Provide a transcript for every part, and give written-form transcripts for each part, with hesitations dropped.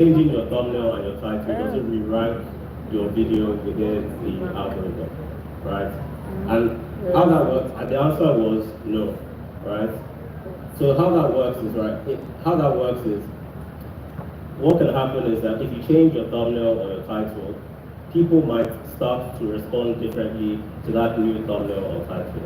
changing your thumbnail and your title doesn't re-rank your video within the algorithm, right? And how that works, and the answer was no, right? So how that works is, what can happen is that if you change your thumbnail or your title, people might start to respond differently to that new thumbnail or title.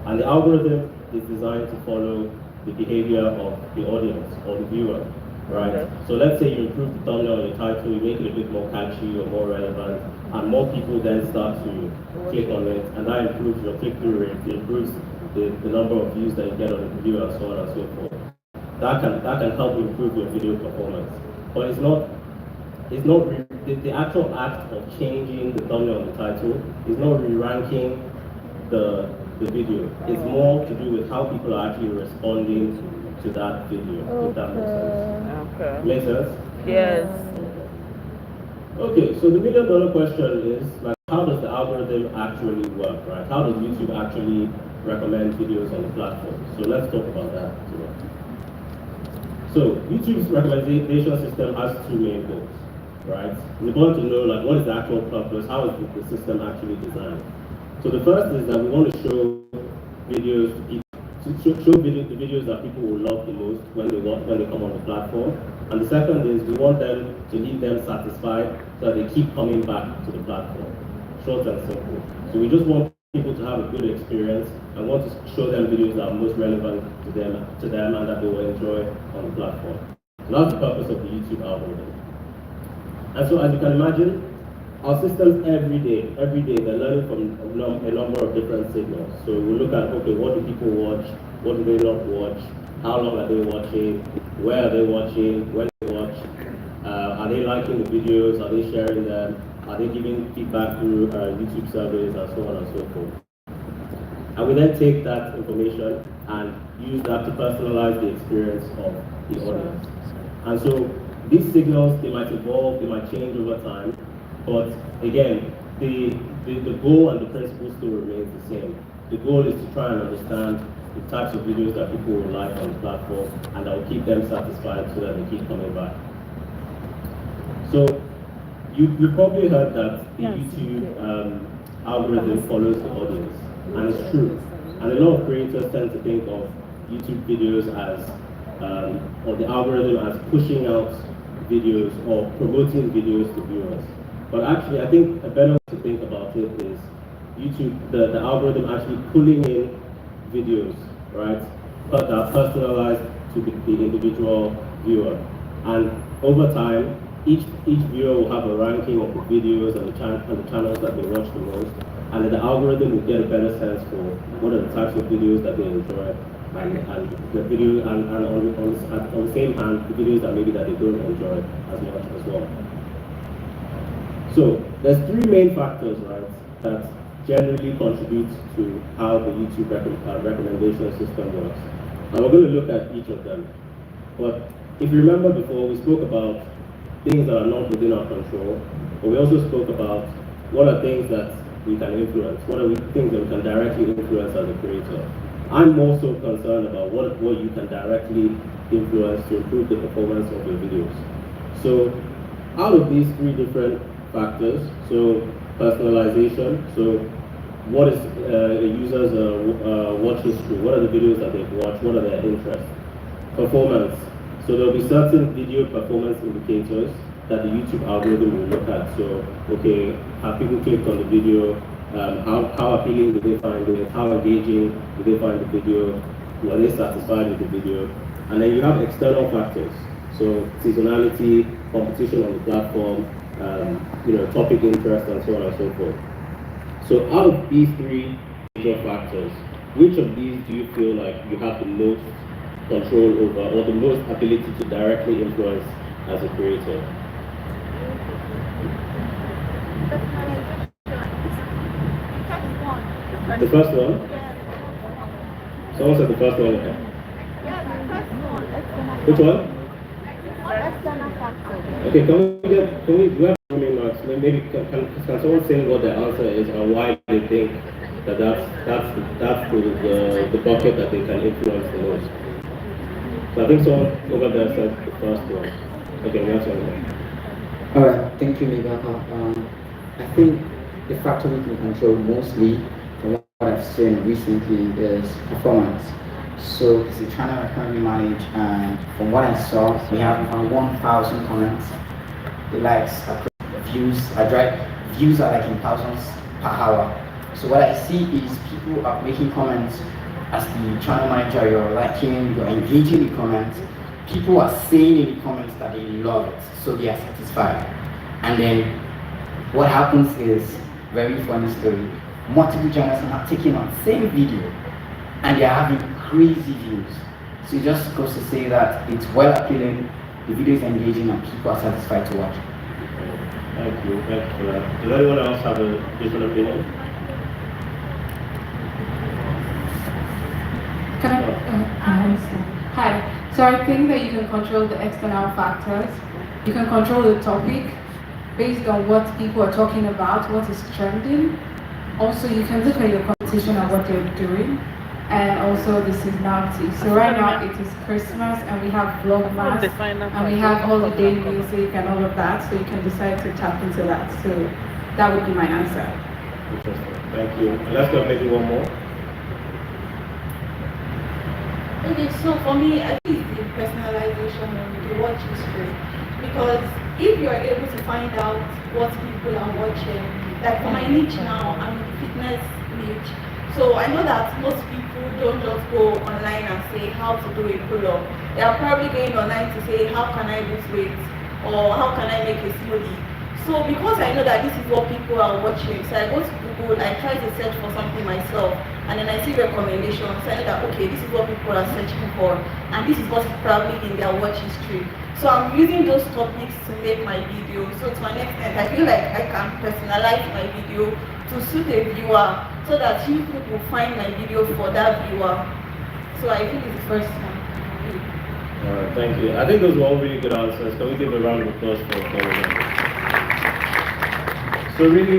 And the algorithm is designed to follow the behavior of the audience or the viewer, right? Okay. So let's say you improve the thumbnail or your title, you make it a bit more catchy or more relevant, and more people then start to click on it, and that improves your click-through rate, it improves the number of views that you get on the video, and so on and so forth. That can help improve your video performance. But the actual act of changing the thumbnail and the title is not re-ranking the video. It's more to do with how people are actually responding to that video, if that makes sense. Okay. Makes sense? Yes. Okay, so the million-dollar question is, like, how does the algorithm actually work, right? How does YouTube actually recommend videos on the platform? So let's talk about that today. So YouTube's recommendation system has two main goals, right? We want to know, like, what is the actual purpose? How is the system actually designed? So the first is that we want to show videos to people, the videos that people will love the most when they come on the platform. And the second is we want them to leave them satisfied so that they keep coming back to the platform. Short and simple. So we just want people to have a good experience and want to show them videos that are most relevant to them and that they will enjoy on the platform. So that's the purpose of the YouTube algorithm. And so as you can imagine, our systems every day, they're learning from a number of different signals. So we look at, okay, what do people watch? What do they not watch? How long are they watching? Where are they watching? When they watch? Are they liking the videos? Are they sharing them? Are they giving feedback through YouTube surveys and so on and so forth? And we then take that information and use that to personalize the experience of the audience. And so these signals, they might evolve, they might change over time, but again, the goal and the principle still remains the same. The goal is to try and understand the types of videos that people will like on the platform and that will keep them satisfied so that they keep coming back. So you probably heard that the YouTube algorithm follows the audience, and it's true. And a lot of creators tend to think of YouTube videos as, or the algorithm as pushing out videos or promoting videos to viewers. But actually, I think a better way to think about it is YouTube, the algorithm actually pulling in videos, right, that are personalized to the individual viewer. And over time, each viewer will have a ranking of the videos and the channels that they watch the most, and the algorithm will get a better sense for what are the types of videos that they enjoy, and the video and on the same hand, the videos that maybe that they don't enjoy as much as well. So there's three main factors, right, that generally contribute to how the YouTube recommendation system works. And we're going to look at each of them. But if you remember before, we spoke about things that are not within our control, but we also spoke about what are things that we can influence, what are things that we can directly influence as a creator. I'm more so concerned about what you can directly influence to improve the performance of your videos. So out of these three different factors, so personalization, so what is a user's watch history, what are the videos that they've watched, what are their interests. Performance, so there'll be certain video performance indicators that the YouTube algorithm will look at. So, okay, have people clicked on the video? How appealing do they find it? How engaging do they find the video? Were they satisfied with the video? And then you have external factors. So seasonality, competition on the platform, topic interest, and so on and so forth. So out of these three major factors, which of these do you feel like you have the most control over or the most ability to directly influence as a creator? The first one? Someone said the first one. Which one? Okay, can we do have marks? Maybe can someone say what the answer is and why they think that that's the bucket that they can influence the most? So I think someone over there said the first one. Okay, that's one. All right, thank you, Mibaka. I think the factor we can control mostly, from what I've seen recently, is performance. So it's a channel I currently manage, and from what I saw, we have about 1,000 comments. The likes are views are like in thousands per hour. So what I see is people are making comments as the channel manager. You're liking, you're engaging the comments. People are saying in the comments that they love it, so they are satisfied. And then what happens is, very funny story, multiple channels are taking on same video and they are having crazy views. So it just goes to say that it's well appealing, the video is engaging, and people are satisfied to watch. Thank you for that. Does anyone else have a different opinion? Can I? Hi. So I think that you can control the external factors. You can control the topic based on what people are talking about, what is trending. Also, you can look at your competition and what they're doing, and also the seasonality. So right now it is Christmas, and we have Vlogmas, and we have holiday music and all of that. So you can decide to tap into that. So that would be my answer. Interesting. Thank you. And let's go maybe one more. Okay, so for me, I think it's the personalization of the watch history. Because if you are able to find out what people are watching, like for my niche now, I'm in the fitness niche. So I know that most people don't just go online and say how to do a pull-up. They are probably going online to say how can I lose weight or how can I make a smoothie. So because I know that this is what people are watching, so I go to Google, I try to search for something myself, and then I see recommendations. So I know that okay, this is what people are searching for, and this is what's probably in their watch history. So I'm using those topics to make my video. So to an extent, I feel like I can personalize my video to suit a viewer, so that you people find my video for that viewer. So I think it's the first one. Thank you. I think those were all really good answers. Can we give a round of applause for all of them? So really,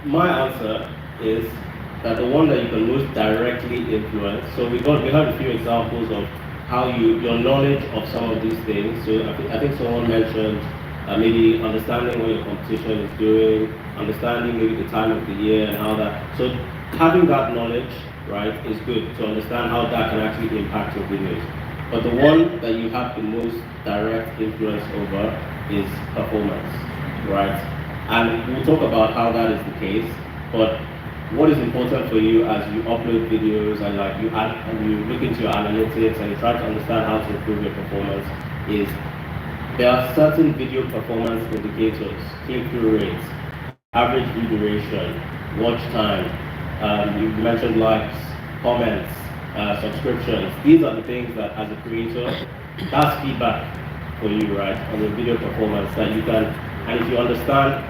my answer is that the one that you can most directly influence. So we had a few examples of how your knowledge of some of these things. So I think someone mentioned maybe understanding what your competition is doing, understanding maybe the time of the year and how that. So having that knowledge, right, is good to understand how that can actually impact your videos. But the one that you have the most direct influence over is performance, right? And we'll talk about how that is the case, but what is important for you as you upload videos and you look into your analytics and you try to understand how to improve your performance is there are certain video performance indicators, click-through rates, average view duration, watch time, you mentioned likes, comments, subscriptions. These are the things that as a creator, that's feedback for you, right, on your video performance that you can, and if you understand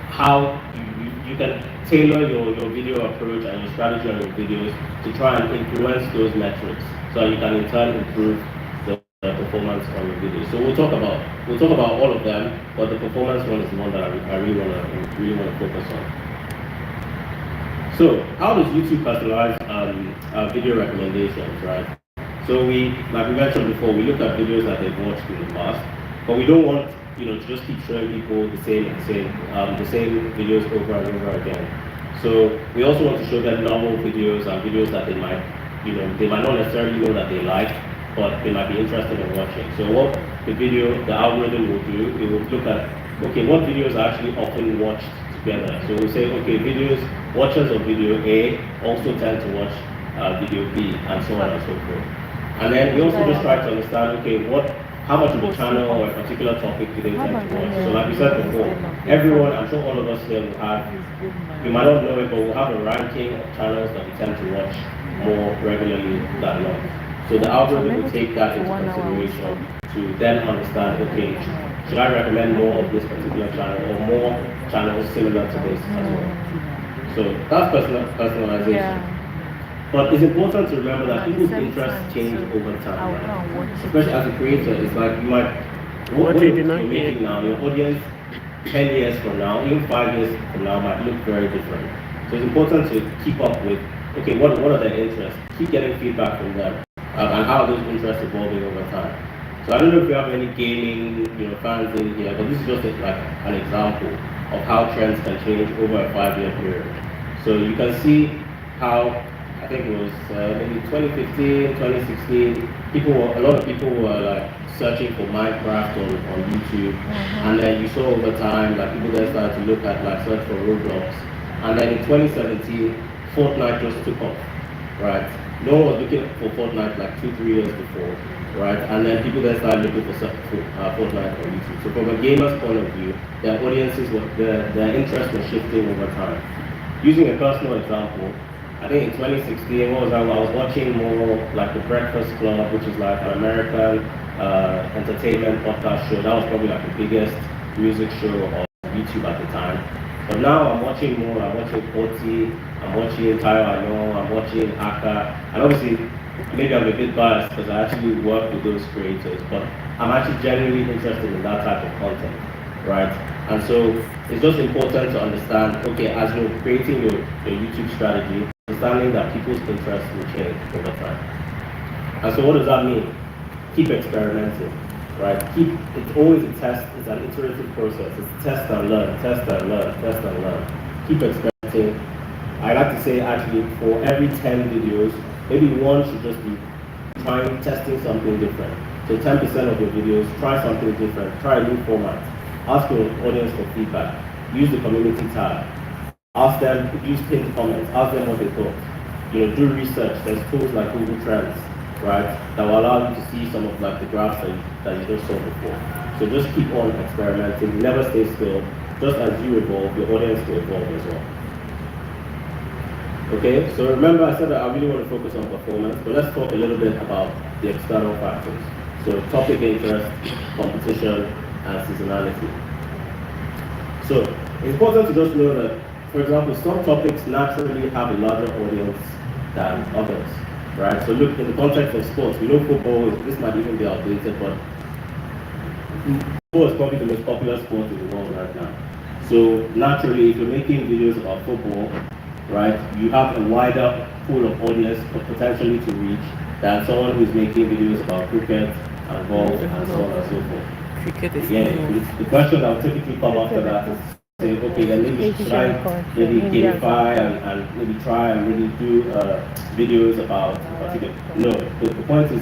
how you can tailor your video approach and your strategy on your videos to try and influence those metrics so you can in turn improve the performance on your videos. So we'll talk about all of them, but the performance one is the one that I really want to focus on. So how does YouTube personalize video recommendations, right? So like we mentioned before, we look at videos that they've watched in the past, but we don't want to just keep showing people the same videos over and over again. So we also want to show them novel videos and videos that they might not necessarily know that they like, but they might be interested in watching. So what the algorithm will do, it will look at, okay, what videos are actually often watched together. So we'll say, okay, watchers of video A also tend to watch video B, and so on and so forth. And then we also just try to understand, okay, how much of a channel or a particular topic do they tend to watch? So like we said before, everyone, I'm sure all of us here will have, you might not know it, but we'll have a ranking of channels that we tend to watch more regularly than not. So the algorithm will take that into consideration to then understand, okay, should I recommend more of this particular channel or more channels similar to this as well? So that's personalization. Yeah. But it's important to remember that people's interests change over time, right? Especially as a creator, it's like you might, what you're making now, your audience 10 years from now, even 5 years from now might look very different. So it's important to keep up with, okay, what are their interests? Keep getting feedback from them, and how are those interests evolving over time. So I don't know if you have any gaming, fans in here, but this is just like an example of how trends can change over a 5-year period. So you can see how, I think it was maybe 2015, 2016, a lot of people were like searching for Minecraft on YouTube, and then you saw over time like people then started to look at like search for Roblox, and then in 2017, Fortnite just took off, right? No one was looking for Fortnite like 2-3 years before, right? And then people then started looking for Fortnite on YouTube. So from a gamer's point of view, their audiences their interest was shifting over time. Using a personal example, I think in 2016, I was watching more like the Breakfast Club, which is like an American entertainment podcast show. That was probably like the biggest music show on YouTube at the time. But now I'm watching 𝐄𝐍𝐉𝐎𝐘, I'm watching 𝐇𝐎𝐈𝐒, I'm watching 𝐷𝐿𝐒, and obviously, maybe I'm a bit biased because I actually work with those creators, but I'm actually genuinely interested in that type of content, right? And so it's just important to understand, okay, as you're creating your YouTube strategy, understanding that people's interests will change over time. And so what does that mean? Keep experimenting, right? It's always a test, it's an iterative process. It's test and learn, test and learn, test and learn. Keep experimenting. I like to say actually for every 10 videos, maybe one should just be testing something different. So 10% of your videos, try something different, try a new format. Ask your audience for feedback. Use the community tab. Ask them, use pinned comments, ask them what they thought. Do research. There's tools like Google Trends, right, that will allow you to see some of like the graphs that you just saw before. So just keep on experimenting, never stay still. Just as you evolve, your audience will evolve as well. Okay, so remember I said that I really want to focus on performance, but let's talk a little bit about the external factors. So topic interest, competition, and seasonality. So it's important to just know that, for example, some topics naturally have a larger audience than others, right? So look, in the context of sports, we know football, this might even be outdated, but football is probably the most popular sport in the world right now. So naturally, if you're making videos about football, right, you have a wider pool of audience potentially to reach than someone who's making videos about cricket and golf and so on and so forth. Cricket is the question that will typically come after that is say, okay, then maybe try maybe gamify and maybe try and really do videos about cricket. No, the point is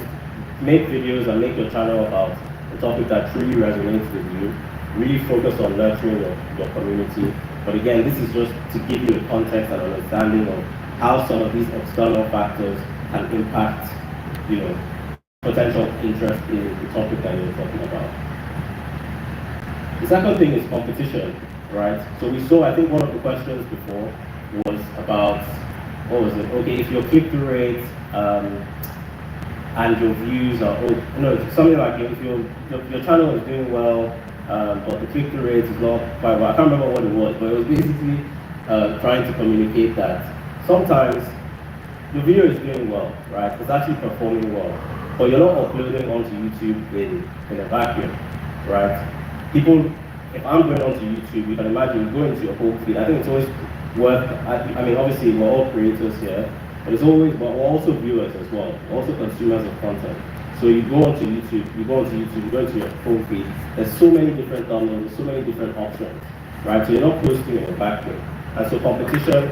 make videos and make your channel about a topic that truly resonates with you. Really focus on nurturing your community. But again, this is just to give you a context and understanding of how some of these external factors can impact, potential interest in the topic that you're talking about. The second thing is competition, right? So we saw, I think one of the questions before was about, what was it? Okay, if your click-through rate and your views are, something like if your channel is doing well, but the click-through rate is not quite well. I can't remember what it was, but it was basically trying to communicate that sometimes your video is doing well, right? It's actually performing well, but you're not uploading onto YouTube in a vacuum, right? People, if I'm going onto YouTube, you can imagine you go into your whole feed. I think it's always worth, I mean, obviously we're all creators here, but we're also viewers as well, we're also consumers of content. So you go onto YouTube, you go into your home feed, there's so many different thumbnails, so many different options, right? So you're not posting in a vacuum. And so competition,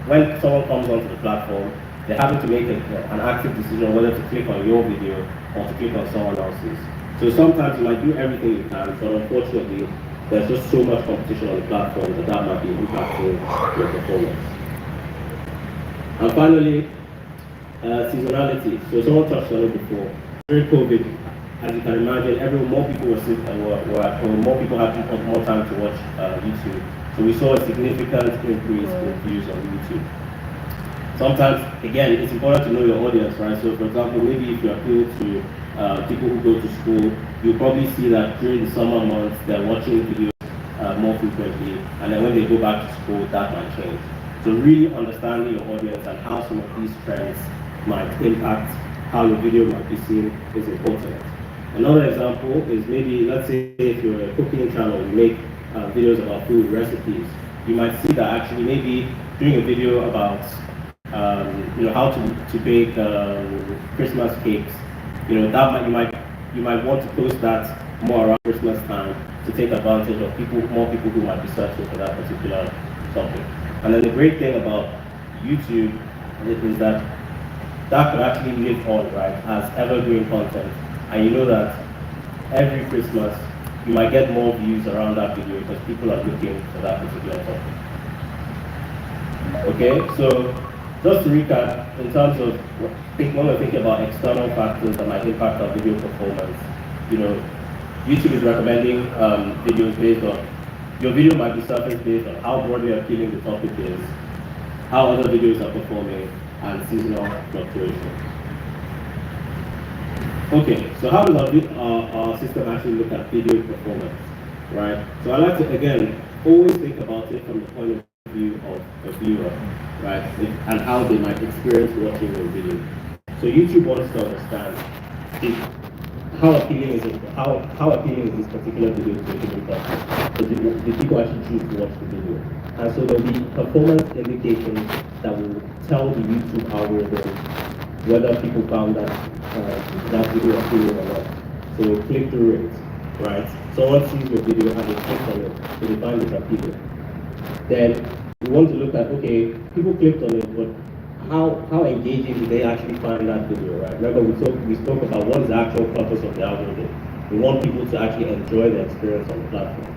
when someone comes onto the platform, they're having to make an active decision whether to click on your video or to click on someone else's. So sometimes you might do everything you can, but unfortunately, there's just so much competition on the platform that might be impacting your performance. And finally, seasonality. So someone touched on it before. During COVID, as you can imagine, more people were at home, more people had more time to watch YouTube. So we saw a significant increase in views on YouTube. Sometimes, again, it's important to know your audience, right? So for example, maybe if you appeal to people who go to school, you'll probably see that during the summer months, they're watching videos more frequently, and then when they go back to school, that might change. So really understanding your audience and how some of these trends might impact how your video might be seen is important. Another example is maybe, let's say if you're a cooking channel, you make videos about food recipes, you might see that actually maybe doing a video about how to bake Christmas cakes, you you might want to post that more around Christmas time to take advantage of more people who might be searching for that particular topic. And then the great thing about YouTube is that could actually live on, right, as evergreen content. And you know that every Christmas, you might get more views around that video because people are looking for that particular topic. Okay, so just to recap, in terms of when we're thinking about external factors that might impact our video performance, you know, YouTube is recommending videos based on, your video might be surfaced based on how broadly appealing the topic is, how other videos are performing, and seasonal fluctuations. Okay, so how does our system actually look at video performance, right? So I like to, again, always think about it from the point of view of a viewer, right? And how they might experience watching your video. So YouTube wants to understand how appealing is this particular video to a given person. So the people actually choose to watch the video. And so there'll be performance indications that will tell the YouTube algorithm whether people found that video appealing or not. So click-through rates, right? Someone sees your video and they click on it, so they find it appealing. Then we want to look at, okay, people clicked on it, but how engaging do they actually find that video, right? Remember we spoke about what is the actual purpose of the algorithm. We want people to actually enjoy the experience on the platform.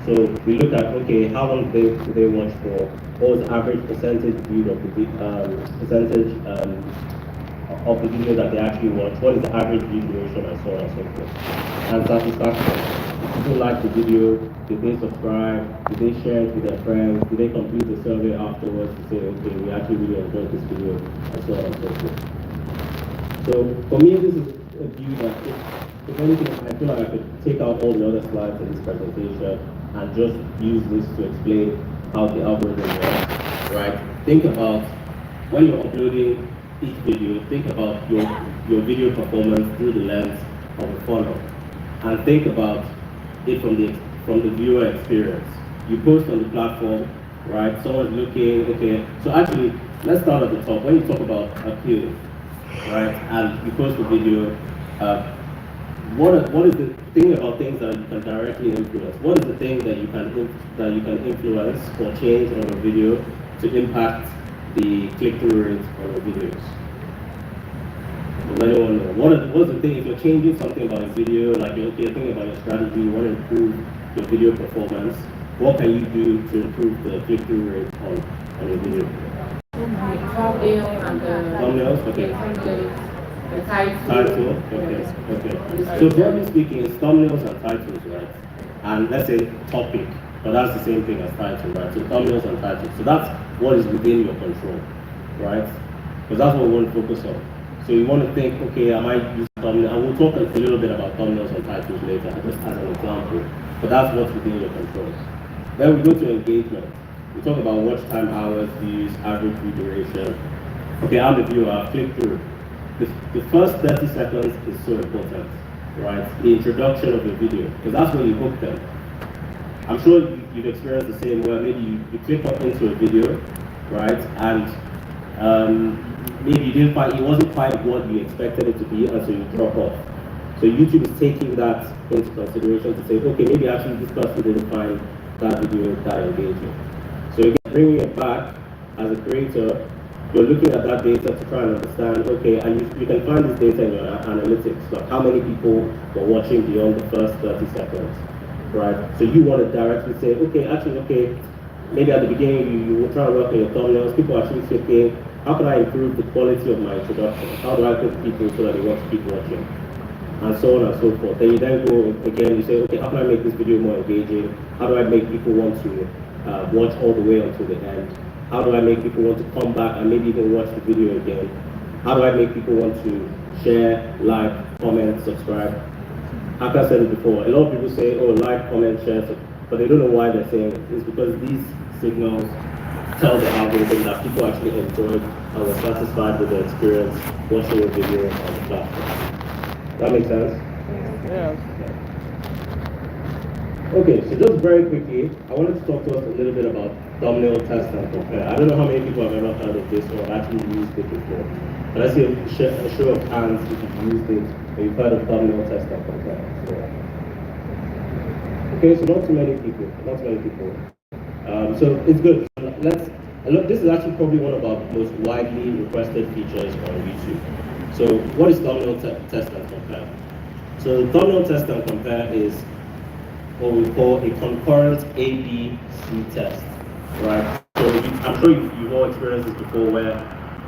So we look at, okay, how long do they watch for? What was the average percentage viewed of the video that they actually watch? What is the average view duration, and so on and so forth? And satisfaction. If people like the video, did they subscribe? Did they share it with their friends? Did they complete the survey afterwards to say, okay, we actually really enjoyed this video, and so on and so forth. So for me, this is a view that, if anything, I feel like I could take out all the other slides in this presentation and just use this to explain how the algorithm works, right? Think about when you're uploading each video, think about your video performance through the lens of a funnel, and think about it from the viewer experience. You post on the platform, right? Someone's looking, okay. So actually, let's start at the top. When you talk about appeal, right, and you post a video, what is the thing about things that you can directly influence? What is the thing that you can influence or change on a video to impact the click-through rate on your videos? Does anyone know? What's the thing, if you're changing something about a video, like you're thinking about your strategy, you want to improve your video performance, what can you do to improve the click-through rate on your video? Thumbnails, okay. The Title, okay. So broadly speaking, it's thumbnails and titles, right? And let's say topic, but that's the same thing as title, right? So thumbnails and titles. So that's what is within your control, right? Because that's what we want to focus on. So you want to think, okay, I might use thumbnails, and we'll talk a little bit about thumbnails and titles later, just as an example. But that's what's within your control. Then we go to engagement. We talk about watch time, hours, views, average view duration. Okay, I'm the viewer, I've clicked through. The first 30 seconds is so important, right? The introduction of the video, because that's when you hook them. I'm sure you've experienced the same where maybe you click up into a video, right? And maybe you didn't find, it wasn't quite what you expected it to be, and so you drop off. So YouTube is taking that into consideration to say, okay, maybe actually this person didn't find that video that engaging. So again, bringing it back as a creator, you're looking at that data to try and understand, okay, and you can find this data in your analytics, like how many people were watching beyond the first 30 seconds, right? So you want to directly say, okay, maybe at the beginning you will try to work on your thumbnails, people are actually thinking, how can I improve the quality of my introduction? How do I put people so that they want to keep watching? And so on and so forth. Then you then go again, you say, okay, how can I make this video more engaging? How do I make people want to watch all the way until the end? How do I make people want to come back and maybe even watch the video again? How do I make people want to share, like, comment, subscribe? Like I said it before, a lot of people say, oh, like, comment, share, but they don't know why they're saying it. It's because these signals tell the algorithm that people actually enjoyed and were satisfied with the experience watching a video on the platform. That makes sense? Yeah. Okay, so just very quickly, I wanted to talk to us a little bit about thumbnail test and compare. I don't know how many people have ever heard of this or actually used it before. But let's see a show of hands if you've used it or you've heard of thumbnail test and compare. So, okay, so not too many people, not too many people. So it's good. Look, this is actually probably one of our most widely requested features on YouTube. So what is thumbnail test and compare? So thumbnail test and compare is what we call a concurrent A/B/C test, right? So I'm sure you've all experienced this before, where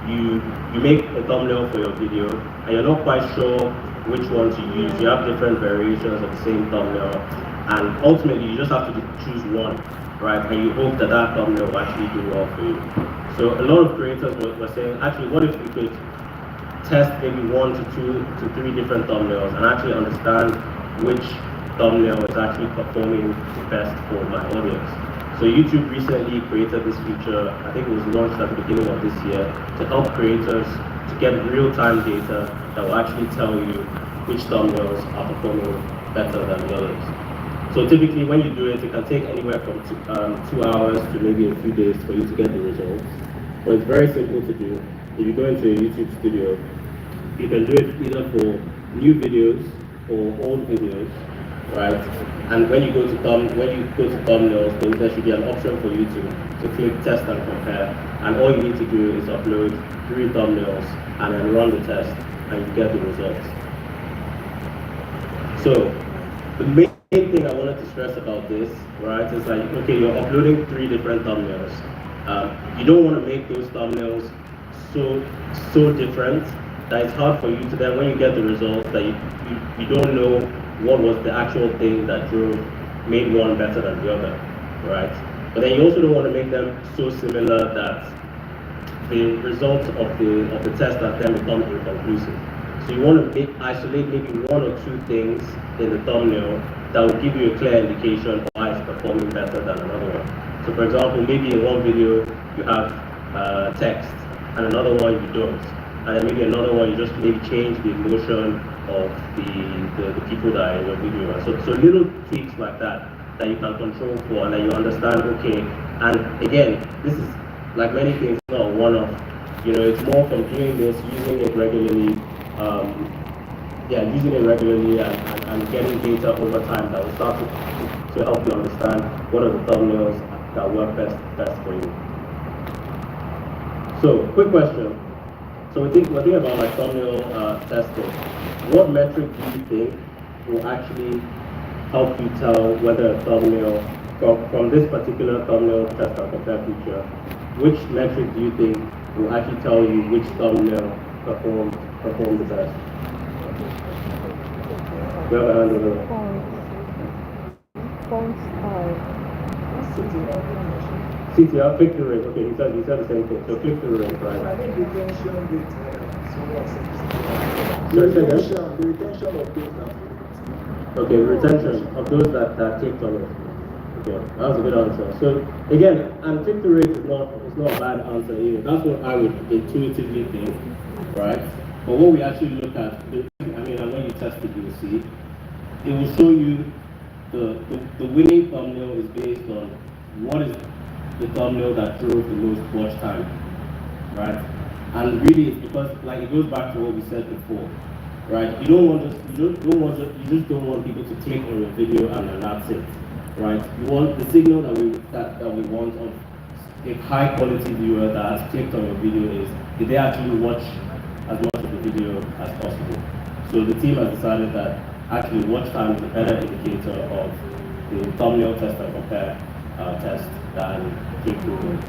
you make a thumbnail for your video and you're not quite sure which one to use. You have different variations of the same thumbnail, and ultimately you just have to choose one, right? And you hope that that thumbnail will actually do well for you. So a lot of creators were saying, actually, what if we could test maybe 1 to 2 to 3 different thumbnails and actually understand which thumbnail is actually performing the best for my audience. So YouTube recently created this feature, I think it was launched at the beginning of this year, to help creators to get real-time data that will actually tell you which thumbnails are performing better than the others. So typically when you do it, it can take anywhere from 2 hours to maybe a few days for you to get the results. But it's very simple to do. If you go into a YouTube studio, you can do it either for new videos or old videos, right? And when you go to thumbnails, there should be an option for you to click test and compare. And all you need to do is upload 3 thumbnails and then run the test, and you get the results. So the main thing I wanted to stress about this, right, is like, okay, you're uploading 3 different thumbnails. You don't want to make those thumbnails so different that it's hard for you to then, when you get the results, that you don't know what was the actual thing that made one better than the other, right? But then you also don't want to make them so similar that the results of the test that then become inconclusive. So you want to isolate maybe 1 or 2 things in the thumbnail that will give you a clear indication of why it's performing better than another one. So for example, maybe in one video you have text, and another one you don't. And then maybe another one you just maybe change the emotion of the people that are in your video. So little tweaks like that you can control for, and then you understand, okay, and again, this is like many things, not one-off. You know, it's more from doing this, using it regularly, and getting data over time that will start to help you understand what are the thumbnails that work best for you. So, quick question. So we're thinking about like thumbnail testing. What metric do you think will actually help you tell whether a thumbnail, from this particular thumbnail test and compare feature, which metric do you think will actually tell you which thumbnail performed the best? We have a hand over there. CTR, click-through rate. Okay, he said the same thing. So click-through rate, right? I think retention rate. The retention of data. Okay, retention of those that clicked on it. Okay, that was a good answer. So again, and click-through rate is not a bad answer either. That's what I would intuitively think, right? But what we actually look at, and when you test it, you will see, it will show you the winning thumbnail is based on what is the thumbnail that drove the most watch time, right? And really, it's because, like, it goes back to what we said before, right? You just don't want people to click on your video and then that's it, right? You want the signal that we want of a high quality viewer that has clicked on your video is, did they actually watch as much of the video as possible? So the team has decided that actually watch time is a better indicator of the thumbnail test and compare test than click-through rate.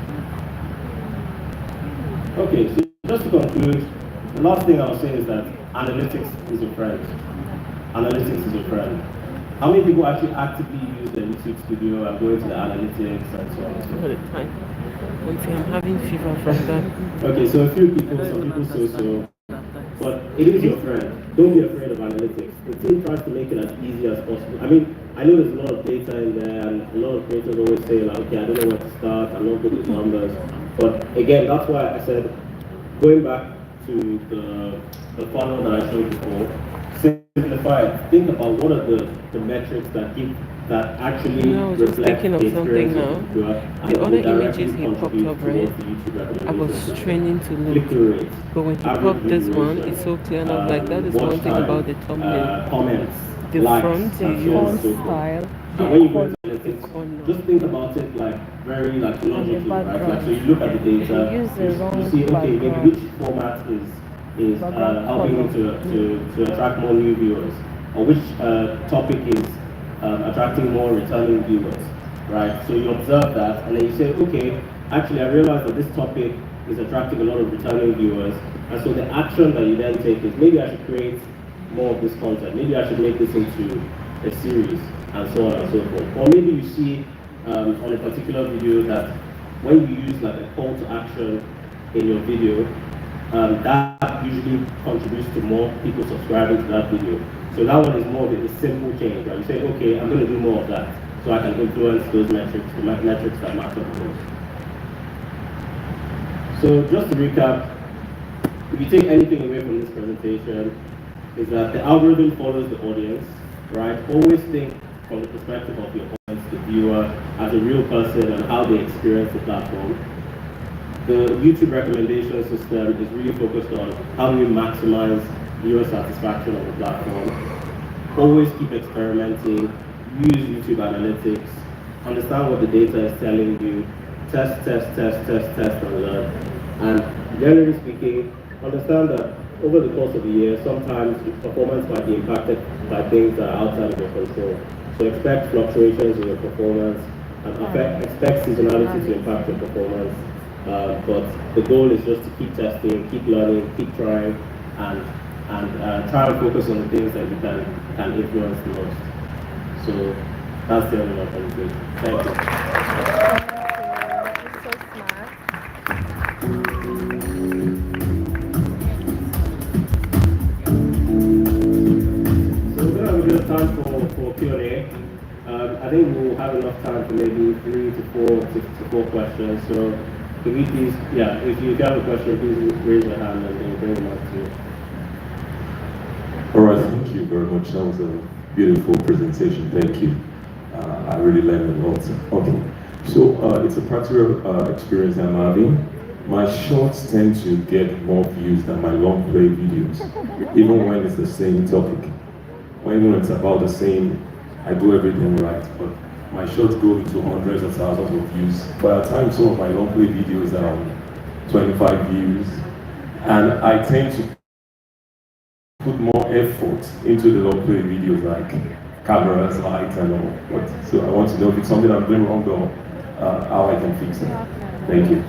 Okay, so just to conclude, the last thing I'll say is that analytics is your friend. Analytics is your friend. How many people actually actively use the YouTube studio and go into the analytics and so on? All the time. Wait, I'm having fever from that. Okay, so a few people, some people say so. But it is your friend. Don't be afraid of analytics. The team tries to make it as easy as possible. I know there's a lot of data in there, and a lot of creators always say, like, okay, I don't know where to start, I'm not good with numbers. But again, that's why I said, going back to the funnel that I showed before, simplify it. Think about what are the metrics that give that actually No, I was just reflect thinking of the something experience now. of the viewer and The will other directly images he popped contribute up, right? towards the YouTube I was recommendation training to system. look. Click-through rate, But when he average popped this view one, duration, it's so clear. And I'm like, that is watch one thing time, about the thumbnail. comments, The likes, front and you so on and use, so forth. style, And when you go to the analytics, corner. just think about it like very like logically, right? Like, background. so you look at the If you data, use the you wrong see, okay, maybe background. which format is Background helping me color. to attract more new viewers, or which topic is attracting more returning viewers, right? So you observe that, and then you say, okay, actually I realize that this topic is attracting a lot of returning viewers, and so the action that you then take is maybe I should create more of this content, maybe I should make this into a series, and so on and so forth. Or maybe you see on a particular video that when you use like a call to action in your video, that usually contributes to more people subscribing to that video. So that one is more of a simple change, right? You say, okay, I'm going to do more of that, so I can influence those metrics, the metrics that matter the most. So just to recap, if you take anything away from this presentation, is that the algorithm follows the audience, right? Always think from the perspective of your audience, the viewer, as a real person and how they experience the platform. The YouTube recommendation system is really focused on how do we maximize viewer satisfaction on the platform. Always keep experimenting, use YouTube analytics, understand what the data is telling you, test, and learn. And generally speaking, understand that over the course of the year, sometimes performance might be impacted by things that are outside of your control. So expect fluctuations in your performance, and expect seasonality to impact your performance. But the goal is just to keep testing, keep learning, keep trying, and try and focus on the things that you can influence the most. So that's the only one I can say. Thank you. It's so smart. So we're going to have a bit of time for Q&A. I think we'll have enough time for maybe 3 to 4 questions. So can we please, if you have a question, please raise your hand and we'll bring them up to you. All right, thank you very much. That was a beautiful presentation. Thank you. I really learned a lot. Okay, so it's a practical experience I'm having. My shorts tend to get more views than my long play videos, even when it's the same topic. When it's about the same, I do everything right, but my shorts go into hundreds of thousands of views. By the time some of my long play videos are on 25 views, and I tend to put more effort into the long play videos like cameras, lights, and all. So I want to know if it's something I'm doing wrong or how I can fix it. Thank you.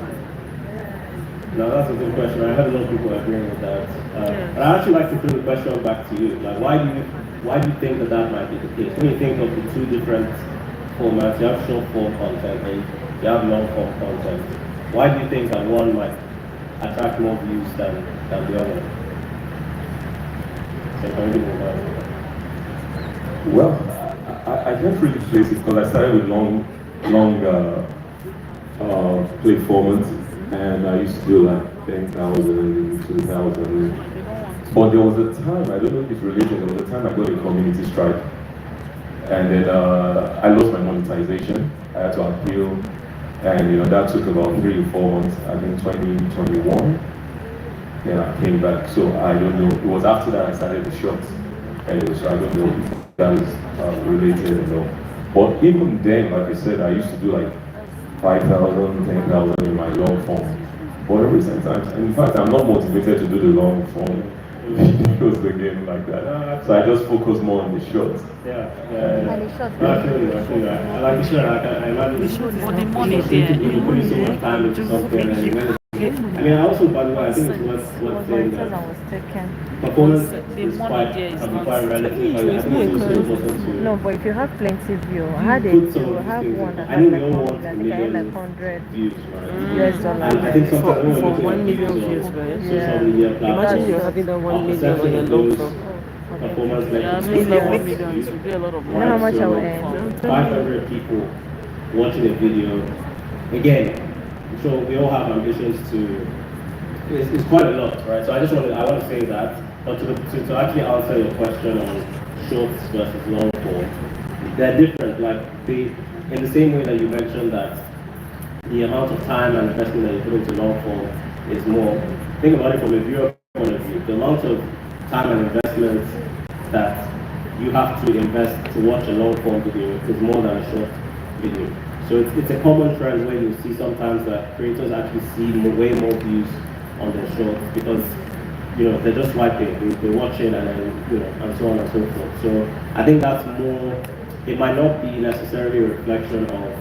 Now that's a good question. I heard a lot of people agreeing with that. But I'd actually like to put the question back to you. Like, why do you think that might be the case? When you think of the two different formats, you have short form content and you have long form content. Why do you think that one might attract more views than the other? So can we move on? Well, I can't really place it because I started with long play formats, and I used to do like 10,000, 2,000. But there was a time, I don't know if it's related, there was a time I got a community strike. And then I lost my monetization. I had to appeal. And that took about 3 to 4 months, I think 2021. Then I came back. So I don't know, it was after that I started the shorts. Anyway, so I don't know if that is related or no. But even then, like I said, I used to do like 5,000, 10,000 in my long form. But every time, in fact, I'm not motivated to do the long form videos again like that. So I just focus more on the shorts. Yeah. And the short I feel you. I like the short. I imagine For the money there. you put so much time into something and you manage. I mean, I also, by the way, I think it's worth saying that performance is quite relative. I think it's also important to. No, but if you have plenty view, I had a put some view, of I have these one things. that I has think like we all want 100, I think I had like 100 views, right? US dollars. And I think sometimes when we're For looking 1 at million videos views, on right? social media Imagine platforms, you're having that 1 our million on perception your of long those form. performance Yeah, metrics maybe is 1 not million, it would be a lot of You know money. how much I So, will earn? 500 people watching a video. Again, so we all have ambitions to. It's quite a lot, right? So I want to say that, but to actually answer your question on shorts versus long form, they're different. Like in the same way that you mentioned that the amount of time and investment that you put into long form is more. Think about it from a viewer point of view. The amount of time and investment that you have to invest to watch a long form video is more than a short video. So it's a common trend where you see sometimes that creators actually see way more views on their shorts because they're just swiping, they watch it and then and so on and so forth. So I think that's more. It might not be necessarily a reflection of.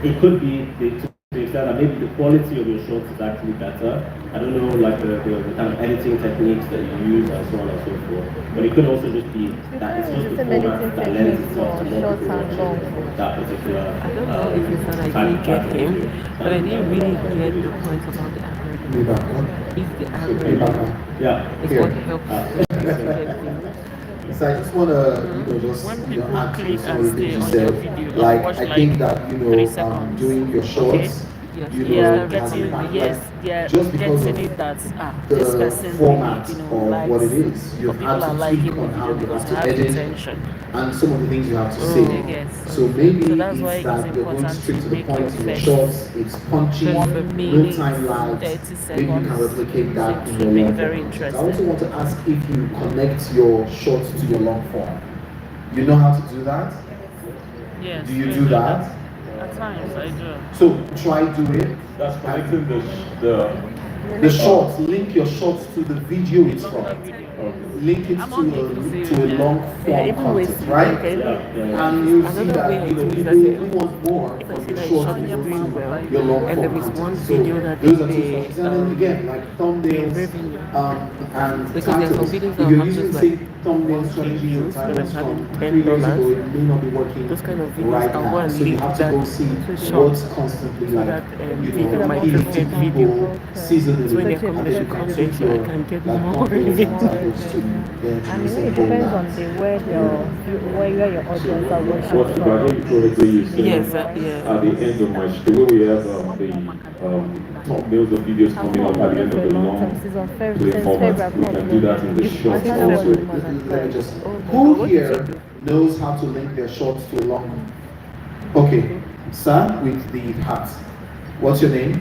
It could be to the extent that maybe the quality of your shorts is actually better. I don't know, like the kind of editing techniques that you use and so on and so forth. But it could also just be that it's just the format that lends itself to more people watching that particular. I don't know if it's that I didn't get him, but I didn't really get the point about the algorithm. If the algorithm is what helps. So I just want to, just add to some of the things you said. Like, I think that, doing your shorts, just because of the format of what it is, you have to tweak on how you have to edit and some of the things you have to say. So maybe it's that you're going straight to the point in your shorts, it's punchy, no time lapse, maybe you can replicate that in your long form. So I also want to ask if you connect your shorts to your long form. You know how to do that? Yes. Do you do that? At times I do. So try do it. That's connecting the shorts. Link your shorts to the video it's from. Link it to a long form content, right? And you see that people want more from your shorts to your long form content. So those are 2 forms. And then again, like thumbnails and titles. If you're using the same thumbnail strategy and titles from 3 years ago, it may not be working right now. So you have to go see what's constantly like, appealing to people seasonally, and then you can tweak your thumbnails and titles to I mean, it depends on where your audience are watching What I think correctly you said at the end of my show, the way we have the thumbnails of videos coming up at the end of the long play format, we can do that in the short also. Let me just, who here knows how to link their shorts to a long? Okay, sir with the hat. What's your name?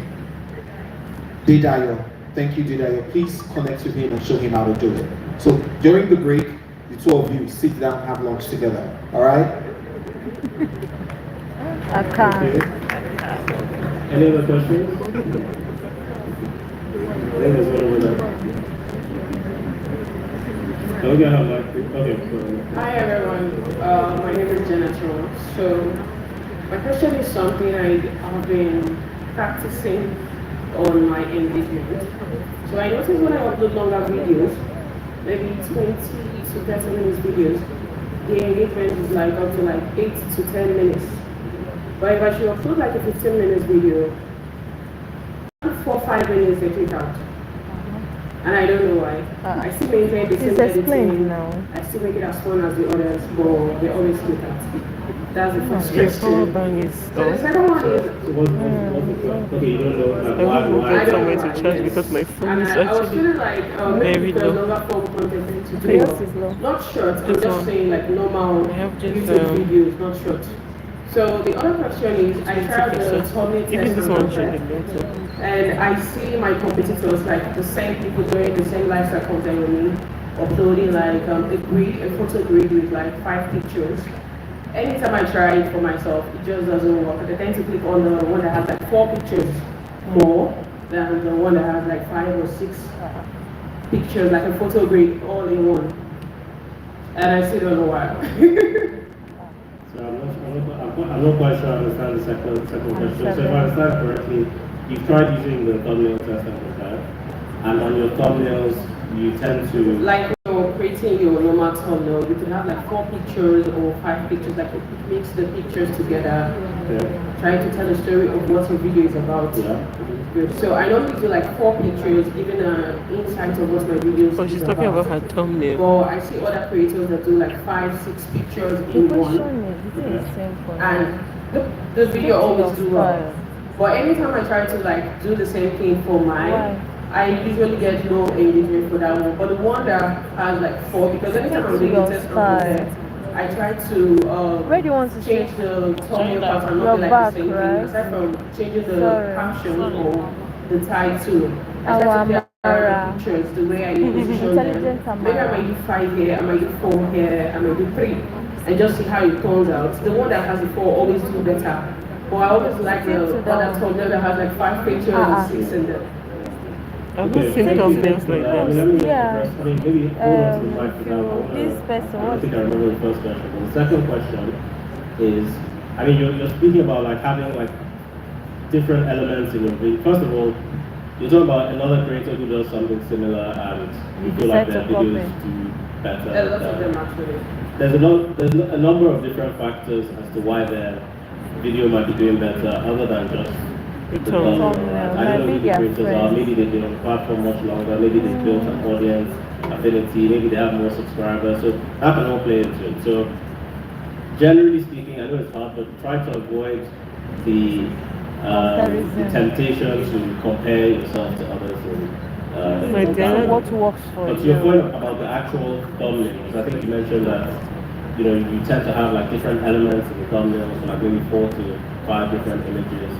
Didayo. Thank you, Didayo. Please connect with him and show him how to do it. So during the break, the 2 of you sit down and have lunch together. All right? I can't. Okay. Any other questions? I think there's one over there. Okay. Hi everyone, my name is Jennifer. So my question is something I have been practicing on my engagement. So I noticed when I upload longer videos, maybe 20 to 30 minutes videos, the engagement is like up to like 8 to 10 minutes. But if I should upload like a 15 minutes video, 4-5 minutes they take out. And I don't know why. I still maintain the same editing. I still make it as fun as the others, but they always take out. That's the first question. So the second one is, okay, you don't know I will get somewhere to charge because my phone is I was actually feeling like maybe the longer form content to do, not short, I'm just saying like normal YouTube videos, not short. So the other question is, I tried the thumbnail test on content, and I see my competitors, like the same people doing the same lifestyle content with me, uploading like a photo grid with like 5 pictures. Anytime I try it for myself, it just doesn't work. I tend to click on the one that has like 4 pictures more than the one that has like 5 or 6 pictures, like a photo grid all in one. And I still don't know why. So I'm not quite sure I understand the second question. So if I understand correctly, you've tried using the thumbnail test and compare, and on your thumbnails you tend to like creating your normal thumbnail, you can have like 4 pictures or 5 pictures, like it mix the pictures together, trying to tell a story of what your video is about. So I normally do like 4 pictures, giving an insight of what my video is about. She's talking about her thumbnail. But I see other creators that do like 5-6 pictures in one, and the video always do well. But anytime I try to like do the same thing for mine, I usually get low engagement for that one. But the one that has like 4, because anytime I'm doing test content, I tried to Where do you want to change sit? the thumbnail pattern, Your not like back, the same right? thing. Aside from changing the Sorry. caption or the title, I tried to get pictures the way I envision them. Maybe I might do 5 here, I might do 4 here, I might do 3, and just see how it turns out. The one that has the 4 always do better. But I always like the other thumbnail that has like 5 pictures and 6 in them. I've not seen thumbnails like that. Yeah. I mean, maybe hold on to the mic for now. This person, I think I remember the first question. But the second question is, I mean, you're speaking about like having like different elements in your video. First of all, you're talking about another creator who does something similar and you feel like their videos do better. There are lots of them actually. There's a number of different factors as to why their video might be doing better, other than just the thumbnail. I don't know who the creators are. Maybe they've been on the platform much longer. Maybe they've built an audience affinity. Maybe they have more subscribers. So that can all play into it. So generally speaking, I know it's hard, but try to avoid the temptation to compare yourself to others. What works for but to you? your point about the actual thumbnails, I think you mentioned that you tend to have like different elements in the thumbnails, so like maybe 4 to 5 different images,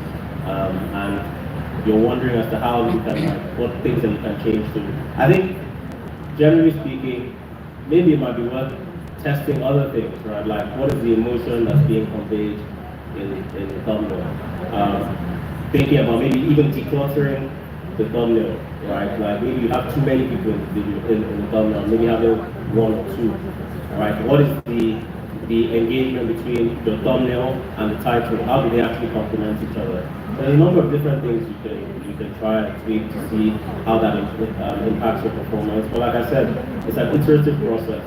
and you're wondering as to how you can what things that you can change to. I think generally speaking, maybe it might be worth testing other things, right? Like what is the emotion that's being conveyed in the thumbnail? Thinking about maybe even decluttering the thumbnail, right? Like maybe you have too many people in the video in the thumbnail, maybe have 1 or 2, right? What is the engagement between the thumbnail and the title? How do they actually complement each other? There's a number of different things you can try and tweak to see how that impacts your performance. But like I said, it's an iterative process,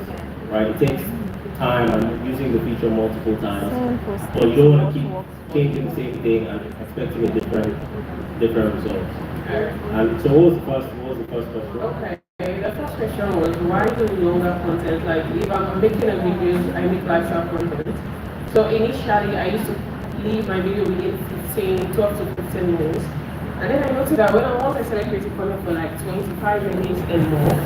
right? It takes time and using the feature multiple times, but you don't want to keep changing the same thing and expecting a different result. And so what was the first question? Okay, the first question was why do longer content? Like if I'm making a video, I make lifestyle content. So initially I used to leave my video within 12 to 15 minutes. And then I noticed that once I started creating content for like 25 minutes and more,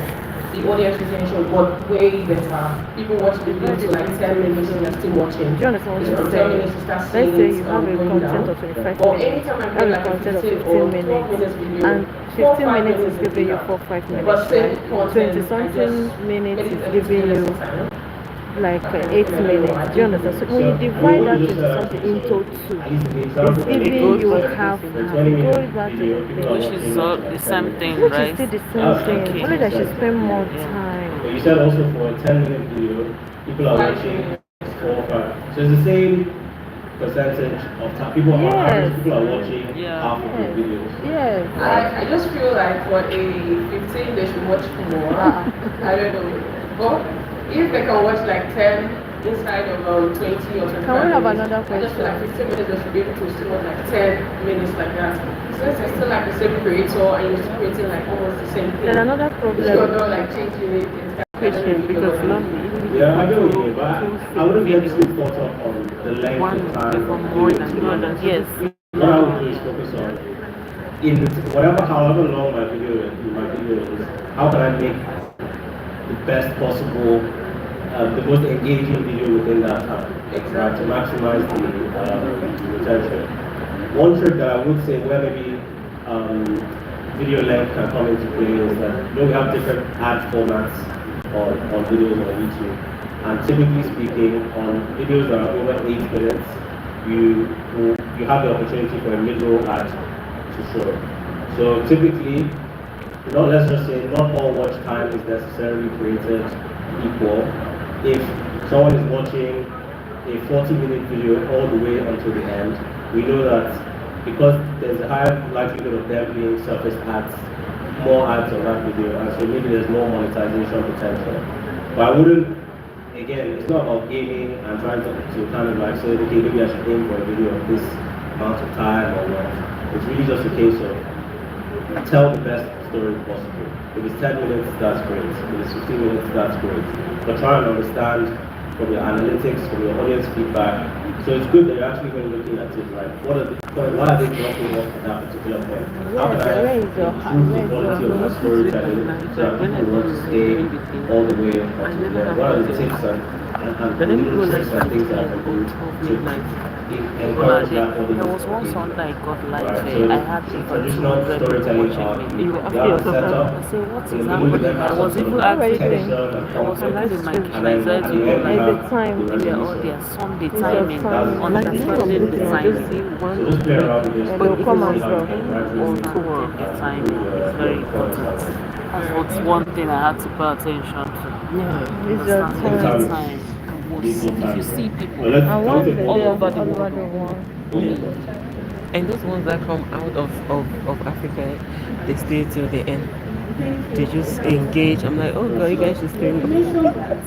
the audience retention got way better. People watch the video to like 10 minutes and they're still watching. Do you understand what I'm saying? Let's say you have a content of 25 minutes, have a content of 15 minutes, and 15 minutes is giving you 4-5 minutes, right? 20-something minutes is giving you like 8 minutes. Do you understand? So when you divide that into something into 2, it's giving you half. Go back to the thing. Which is all the same thing, Which right? is still the same thing. Only that she spend more time. But you said also for a 10-minute video, people are watching 4 or 5. So it's the same percentage of time. People are watching half of your videos. Yes. I just feel like for a 15 they should watch more. I don't know. But if they can watch like 10 inside of 20 or 25 Can we have minutes, another question? I just feel like 15 minutes they should be able to still watch like 10 minutes like that. Since it's still like the same creator and you're still creating like almost the same thing. Then another You're problem. not like changing it. Because Yeah, I get what you mean, but I wouldn't get too caught up on the length of time. more than yes. What I would do is focus on however long my video is, how can I make the best possible, the most engaging video within that time, right, to maximize the retention. One trick that I would say where maybe video length can come into play is that we have different ad formats on videos on YouTube. And typically speaking, on videos that are over 8 minutes, you have the opportunity for a mid-roll ad to show. So typically, let's just say not all watch time is necessarily created equal. If someone is watching a 40-minute video all the way until the end, we know that because there's a higher likelihood of them being surface ads, more ads on that video, and so maybe there's more monetization potential. But I wouldn't, again, it's not about gaming and trying to kind of like say, okay, maybe I should aim for a video of this amount of time or what. It's really just a case of tell the best story possible. If it's 10 minutes, that's great. If it's 15 minutes, that's great. But try and understand from your analytics, from your audience feedback. So it's good that you're actually going to looking at it, like why are they dropping off at that particular point? How can I improve the quality of my storytelling so that people want to stay all the way up to the end? What are the tips and little tricks and things that I can do to encourage that audience? There was one song that I got live Right, where I had traditional storytelling art, you have a setup. I said, what is happening? I was even asking, I was even like, I said to you, like, the time, their Sunday timing, understanding the timing. So just play around with this. They'll come as well. On tour, the timing is very important. That's one thing I had to pay attention to. Yeah, it's your Understanding time. the time. If you see people And what's the all day over of the all over world, the world? And those ones that come out of Africa, they stay till the end. They just engage. I'm like, oh God, you guys should stay. You mentioned that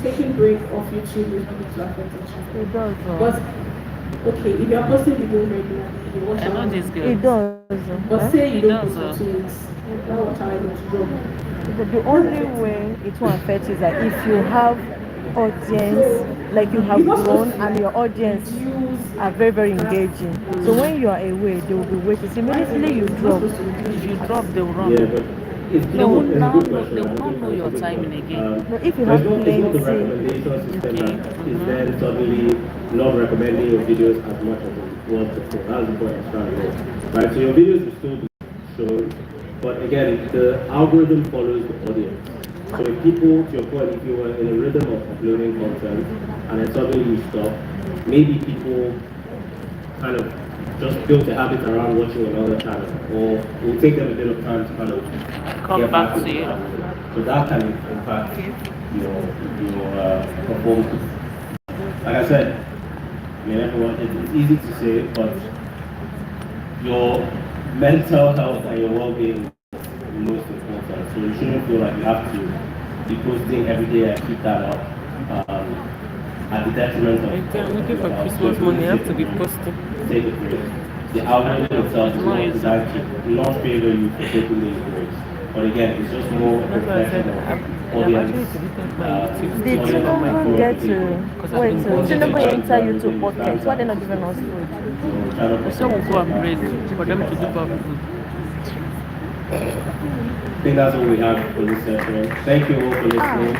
taking break off YouTube is going to affect attention. It does. But okay, if you're posting video regularly, you watch I know this girl. It does. but say you It don't does, post for 2 weeks, that will try to drop. The only way it will affect is that if you have audience, like you have grown and your audience are very, very engaging. So when you are away, they will be waiting. So immediately you drop. If you drop, they will run. Yeah, but it's They will it's a now good know, question. they will I not think know it's your a good timing question. again. But if you It's have not the plenty, recommendation system that is then suddenly not recommending your videos as much as it was before. That's the point I'm trying to make. Right, so your videos will still be shown, but again, the algorithm follows the audience. So if people, to your point, if you were in a rhythm of uploading content and then suddenly you stop, maybe people kind of just built a habit around watching another channel, or it will take them a bit of time to kind of Come get back to the you. channel. So that can impact your performance. Like I said, I mean, everyone, it's easy to say, but your mental health and your well-being is the most important. So you shouldn't feel like you have to be posting every day and keep that up at the detriment of. If they're looking for Christmas money, you have to be posting. Take a break. The algorithm itself is not designed to not favor you for taking these breaks. But again, it's just more a That's why I said reflection of I've actually audience. deleted my YouTube. did channel on my Tinubu phone. get to wait? So Tinubu enter YouTube podcast. Why they not giving us food? So we'll go and pray for them to give up food. I think that's all we have for this session. Thank you all for listening.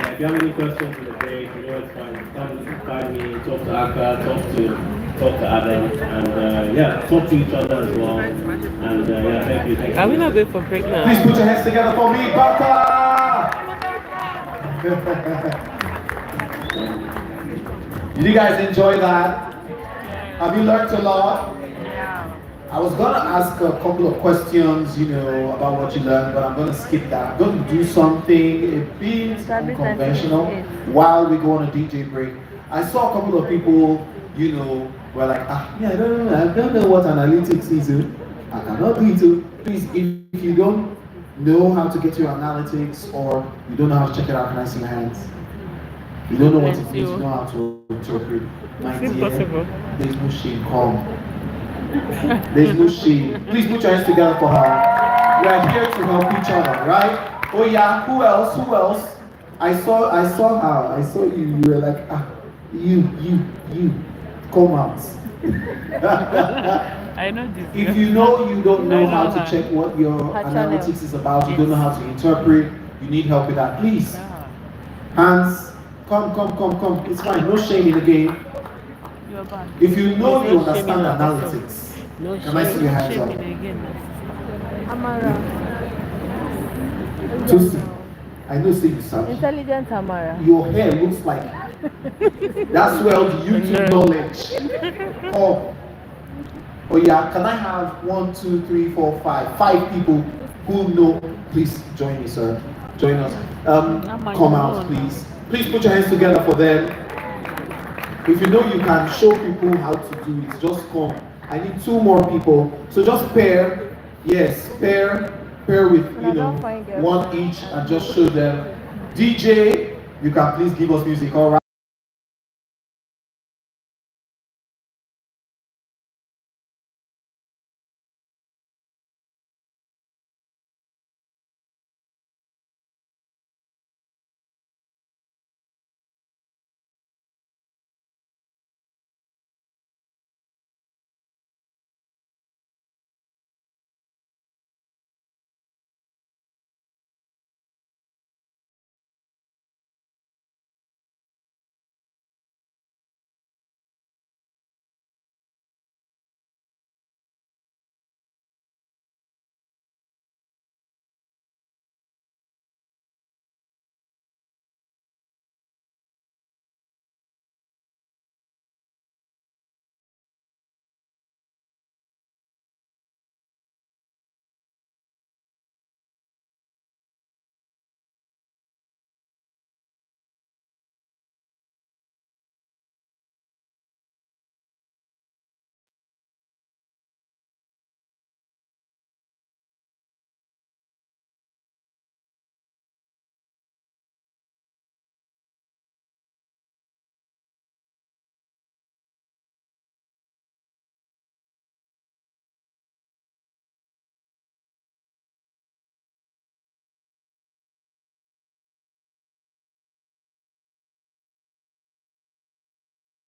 And if you have any questions in the day, you know it's fine. Come find me, talk to Aka, talk to Adam, and talk to each other as well. And thank you. Thank Are we you. not going for break now? Please put your hands together for me, Baka! Did you guys enjoy that? Have you learned a lot? I was gonna ask a couple of questions, about what you learned, but I'm gonna skip that. I'm gonna do something a bit unconventional while we go on a DJ break. I saw a couple of people, were like, I don't know what analytics is. I cannot do it. Please, if you don't know how to get your analytics or you don't know how to check it out, can I see your hands? You don't know what it means, you know how to interpret. My dear, there's no shame, come. There's no shame. Please put your hands together for her. We are here to help each other, right? Oh yeah, who else? Who else? I saw her. I saw you. You were like, you. Come out. I know this. If you don't know how to check what your analytics is about, you don't know how to interpret, you need help with that, please. Hands, come. It's fine. No shame in the game. If you know you understand analytics, can I see your hands up? Amara. Josie, I know say you sabi. Intelligent Amara. Your hair looks like that's where the YouTube knowledge. Oh yeah, can I have 1, 2, 3, 4, 5 people who know? Please join me, sir. Join us. Come out, please. Please put your hands together for them. If you know you can show people how to do it, just come. I need 2 more people. So just pair. Yes, pair with one each and just show them. DJ, you can please give us music, alright?